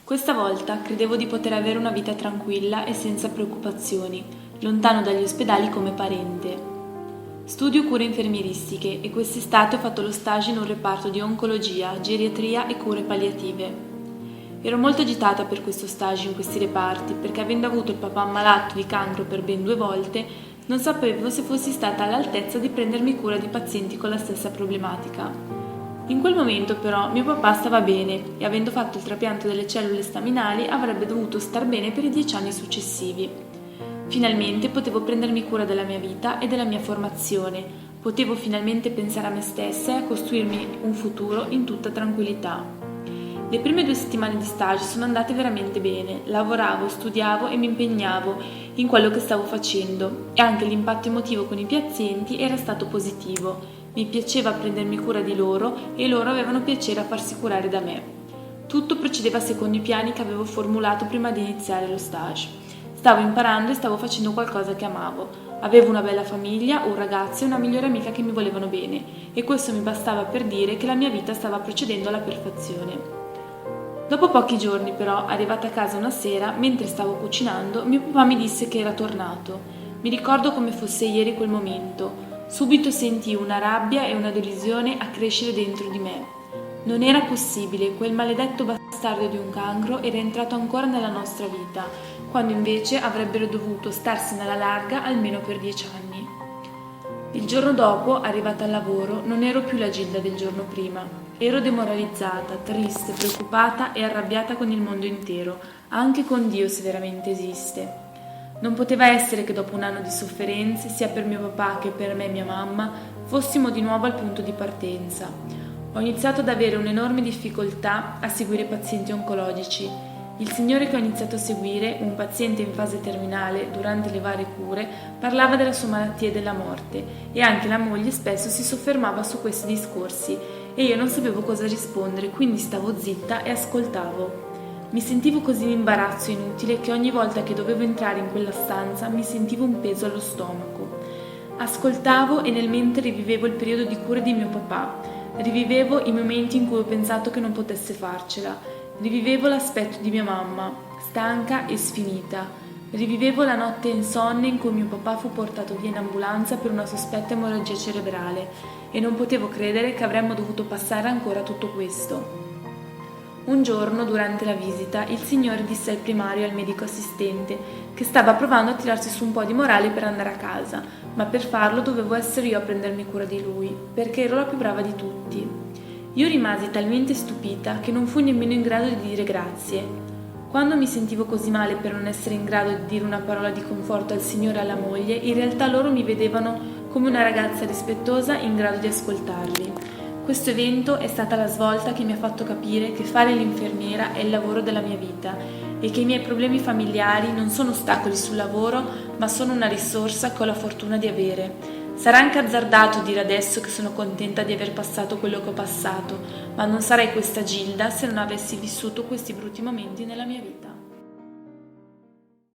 Questa volta credevo di poter avere una vita tranquilla e senza preoccupazioni, lontano dagli ospedali come parente. Studio cure infermieristiche e quest'estate ho fatto lo stage in un reparto di oncologia, geriatria e cure palliative. Ero molto agitata per questo stage in questi reparti perché avendo avuto il papà ammalato di cancro per ben 2 volte, non sapevo se fossi stata all'altezza di prendermi cura di pazienti con la stessa problematica. In quel momento però mio papà stava bene e avendo fatto il trapianto delle cellule staminali avrebbe dovuto star bene per i 10 anni successivi. Finalmente potevo prendermi cura della mia vita e della mia formazione, potevo finalmente pensare a me stessa e a costruirmi un futuro in tutta tranquillità. Le prime 2 settimane di stage sono andate veramente bene, lavoravo, studiavo e mi impegnavo in quello che stavo facendo e anche l'impatto emotivo con i pazienti era stato positivo. Mi piaceva prendermi cura di loro e loro avevano piacere a farsi curare da me. Tutto procedeva secondo i piani che avevo formulato prima di iniziare lo stage. Stavo imparando e stavo facendo qualcosa che amavo. Avevo una bella famiglia, un ragazzo e una migliore amica che mi volevano bene e questo mi bastava per dire che la mia vita stava procedendo alla perfezione. Dopo pochi giorni però, arrivata a casa una sera, mentre stavo cucinando, mio papà mi disse che era tornato. Mi ricordo come fosse ieri quel momento. Subito sentii una rabbia e una delusione a crescere dentro di me. Non era possibile, quel maledetto bastardo di un cancro era entrato ancora nella nostra vita, quando invece avrebbero dovuto starsene alla larga almeno per 10 anni. Il giorno dopo, arrivata al lavoro, non ero più la Gilda del giorno prima. Ero demoralizzata, triste, preoccupata e arrabbiata con il mondo intero, anche con Dio se veramente esiste. Non poteva essere che dopo un anno di sofferenze, sia per mio papà che per me e mia mamma, fossimo di nuovo al punto di partenza. Ho iniziato ad avere un'enorme difficoltà a seguire pazienti oncologici. Il signore che ho iniziato a seguire, un paziente in fase terminale, durante le varie cure, parlava della sua malattia e della morte e anche la moglie spesso si soffermava su questi discorsi e io non sapevo cosa rispondere, quindi stavo zitta e ascoltavo. Mi sentivo così in imbarazzo inutile che ogni volta che dovevo entrare in quella stanza mi sentivo un peso allo stomaco. Ascoltavo e nel mente rivivevo il periodo di cure di mio papà, rivivevo i momenti in cui ho pensato che non potesse farcela. Rivivevo l'aspetto di mia mamma, stanca e sfinita. Rivivevo la notte insonne in cui mio papà fu portato via in ambulanza per una sospetta emorragia cerebrale e non potevo credere che avremmo dovuto passare ancora tutto questo. Un giorno, durante la visita, il signore disse al primario e al medico assistente che stava provando a tirarsi su un po' di morale per andare a casa, ma per farlo dovevo essere io a prendermi cura di lui, perché ero la più brava di tutti. Io rimasi talmente stupita che non fui nemmeno in grado di dire grazie. Quando mi sentivo così male per non essere in grado di dire una parola di conforto al signore e alla moglie, in realtà loro mi vedevano come una ragazza rispettosa in grado di ascoltarli. Questo evento è stata la svolta che mi ha fatto capire che fare l'infermiera è il lavoro della mia vita e che i miei problemi familiari non sono ostacoli sul lavoro, ma sono una risorsa che ho la fortuna di avere. Sarà anche azzardato dire adesso che sono contenta di aver passato quello che ho passato, ma non sarei questa Gilda se non avessi vissuto questi brutti momenti nella mia vita.